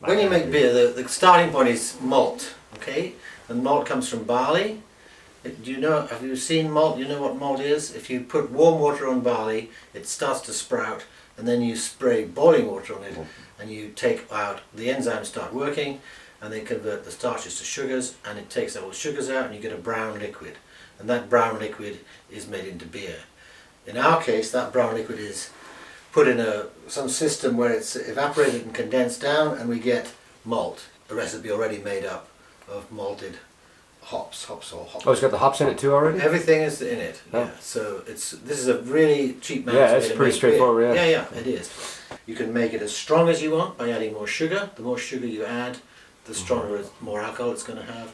When you make beer, the starting point is malt, okay? And malt comes from barley. Do you know, have you seen malt? You know what malt is? If you put warm water on barley, it starts to sprout, and then you spray boiling water on it, and you take out, the enzymes start working, and they convert the starches to sugars, and it takes all the sugars out, and you get a brown liquid. And that brown liquid is made into beer. In our case, that brown liquid is put in some system where it's evaporated and condensed down, and we get malt, a recipe already made up of malted hops or hops. Oh, it's got the hops in it too already? Everything is in it. Oh. Yeah. So this is a really cheap man's Yeah, way it's to pretty make straightforward. beer. Yeah. Yeah, it is. You can make it as strong as you want by adding more sugar. The more sugar you add, the stronger, more alcohol it's going to have,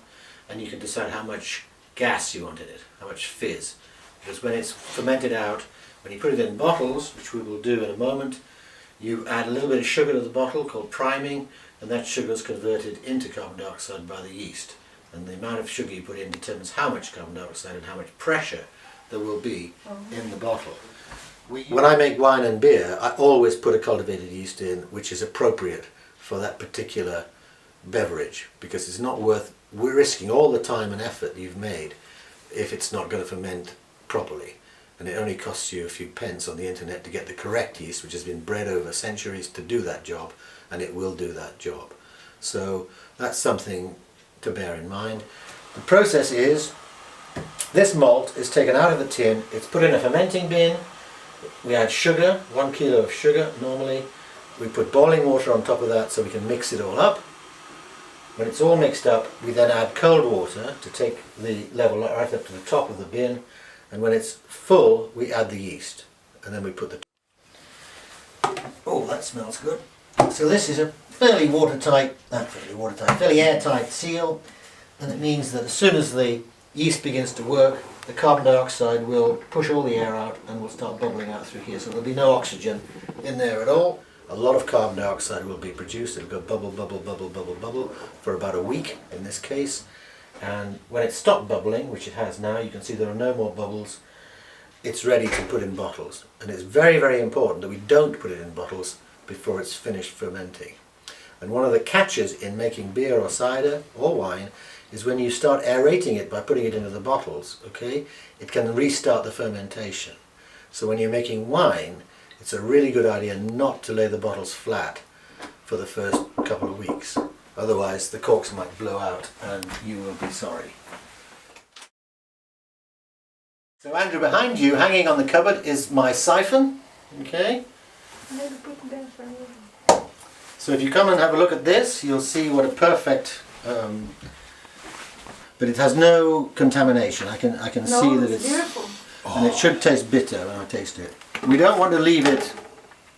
and you can decide how much gas you want in it, how much fizz. Because when it's fermented out, when you put it in bottles, which we will do in a moment, you add a little bit of sugar to the bottle called priming, and that sugar is converted into carbon dioxide by the yeast. And the amount of sugar you put in determines how much carbon dioxide and how much pressure there will be in the bottle. When I make wine and beer, I always put a cultivated yeast in which is appropriate for that particular beverage, because it's not worth risking all the time and effort you've made if it's not going to ferment properly. And it only costs you a few pence on the internet to get the correct yeast, which has been bred over centuries to do that job, and it will do that job. So that's something to bear in mind. The process is, this malt is taken out of the tin, it's put in a fermenting bin, we add sugar, 1 kilo of sugar normally, we put boiling water on top of that so we can mix it all up. When it's all mixed up, we then add cold water to take the level right up to the top of the bin, and when it's full we add the yeast, and then we put the... Oh, that smells good. So this is a fairly fairly airtight seal, and it means that as soon as the yeast begins to work, the carbon dioxide will push all the air out and will start bubbling out through here, so there'll be no oxygen in there at all. A lot of carbon dioxide will be produced. It'll go bubble, bubble, bubble, bubble, bubble for about a week in this case, and when it stopped bubbling, which it has now, you can see there are no more bubbles, it's ready to put in bottles. And it's very, very important that we don't put it in bottles before it's finished fermenting. And one of the catches in making beer or cider or wine is when you start aerating it by putting it into the bottles, okay, it can restart the fermentation. So when you're making wine, it's a really good idea not to lay the bottles flat for the first couple of weeks. Otherwise the corks might blow out and you will be sorry. So Andrew, behind you, hanging on the cupboard, is my siphon, okay? So if you come and have a look at this, you'll see what a perfect, but it has no contamination. I can see that it's beautiful. And it should taste bitter when I taste it. We don't want to leave it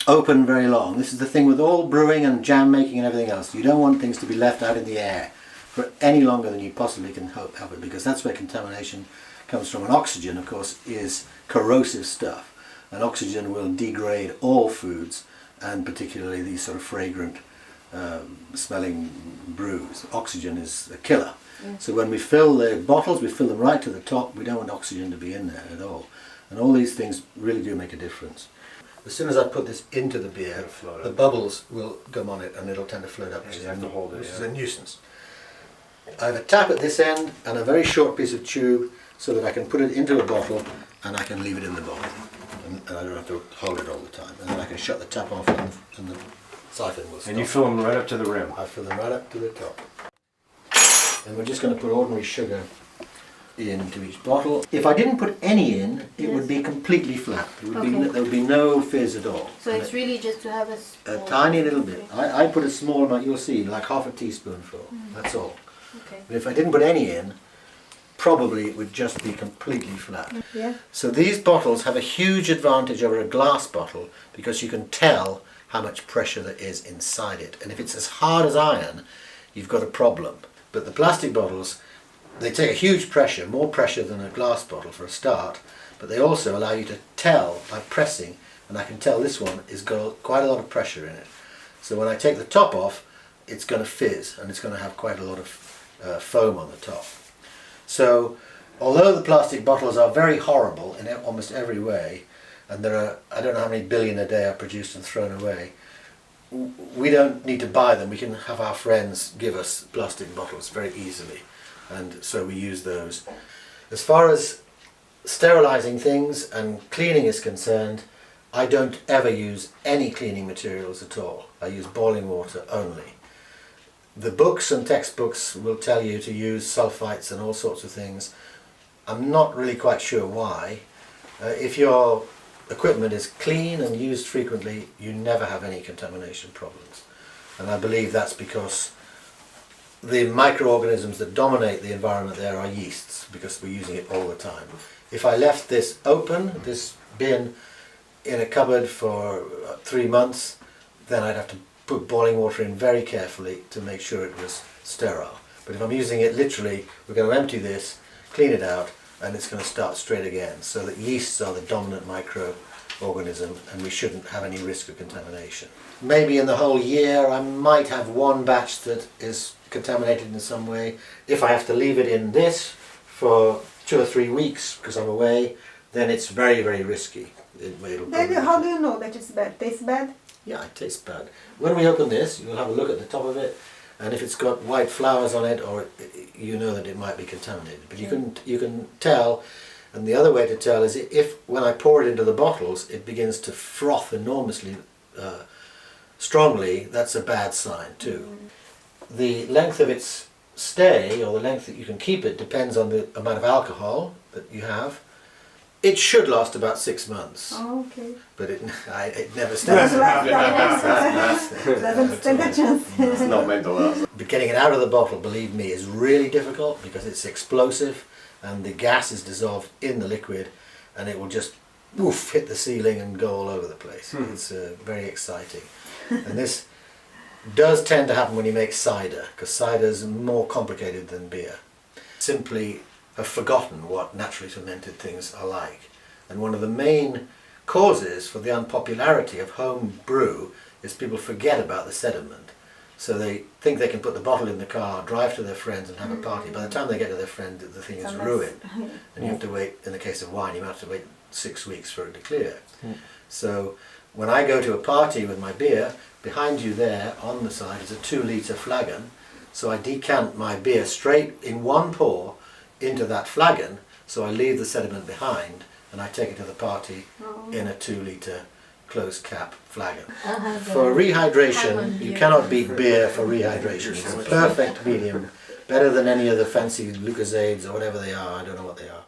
open very long. This is the thing with all brewing and jam making and everything else. You don't want things to be left out in the air for any longer than you possibly can help it, because that's where contamination comes from. And oxygen, of course, is corrosive stuff, and oxygen will degrade all foods, and particularly these sort of fragrant smelling brews. Oxygen is a killer. Yeah. So when we fill the bottles, we fill them right to the top. We don't want oxygen to be in there at all. And all these things really do make a difference. As soon as I put this into the beer, the bubbles will come on it and it'll tend to float up, which is a nuisance. I have a tap at this end and a very short piece of tube so that I can put it into a bottle and I can leave it in the bottle. And I don't have to hold it all the time. And then I can shut the tap off and the siphon will stop. And you fill them right up to the rim? I fill them right up to the top. And we're just going to put ordinary sugar into each bottle. If I didn't put any in, it would be completely flat. There would be no fizz at all. So it's really just to have a tiny little bit. I put a small amount, you'll see, like half a teaspoonful. That's all. Okay. But if I didn't put any in, probably it would just be completely flat. Yeah. So these bottles have a huge advantage over a glass bottle because you can tell how much pressure there is inside it. And if it's as hard as iron, you've got a problem. But the plastic bottles, they take a huge pressure, more pressure than a glass bottle for a start, but they also allow you to tell by pressing, and I can tell this one has got quite a lot of pressure in it. So when I take the top off, it's going to fizz and it's going to have quite a lot of foam on the top. So although the plastic bottles are very horrible in almost every way, and there are, I don't know how many billion a day are produced and thrown away, we don't need to buy them. We can have our friends give us plastic bottles very easily, and so we use those. As far as sterilising things and cleaning is concerned, I don't ever use any cleaning materials at all. I use boiling water only. The books and textbooks will tell you to use sulfites and all sorts of things. I'm not really quite sure why. If your equipment is clean and used frequently, you never have any contamination problems. And I believe that's because the microorganisms that dominate the environment there are yeasts, because we're using it all the time. If I left this open, this bin, in a cupboard for 3 months, then I'd have to put boiling water in very carefully to make sure it was sterile. But if I'm using it literally, we're going to empty this, clean it out, and it's going to start straight again. So that yeasts are the dominant microorganism, and we shouldn't have any risk of contamination. Maybe in the whole year I might have one batch that is contaminated in some way. If I have to leave it in this for 2 or 3 weeks because I'm away, then it's very, very risky. Then how do you know that it's bad? Tastes bad? Yeah, it tastes bad. When we open this, you'll have a look at the top of it, and if it's got white flowers on it, or you know that it might be contaminated. But you can tell, and the other way to tell is if when I pour it into the bottles, it begins to froth enormously strongly, that's a bad sign too. The length of its stay, or the length that you can keep it, depends on the amount of alcohol that you have. It should last about 6 months. Oh, okay. But it never stands. Doesn't stand a chance. It's not meant to last. But getting it out of the bottle, believe me, is really difficult because it's explosive and the gas is dissolved in the liquid and it will just woof, hit the ceiling and go all over the place. It's very exciting. And this does tend to happen when you make cider, because cider is more complicated than beer. Simply have forgotten what naturally fermented things are like. And one of the main causes for the unpopularity of home brew is people forget about the sediment. So they think they can put the bottle in the car, drive to their friends and have a party. By the time they get to their friend, the thing is ruined. And you have to wait, in the case of wine, you have to wait 6 weeks for it to clear. So when I go to a party with my beer, behind you there on the side is a 2-litre flagon. So I decant my beer straight in one pour into that flagon, so I leave the sediment behind and I take it to the party in a 2-litre closed cap flagon. For rehydration, you cannot beat beer for rehydration. It's a perfect medium, better than any of the fancy Lucozades or whatever they are, I don't know what they are.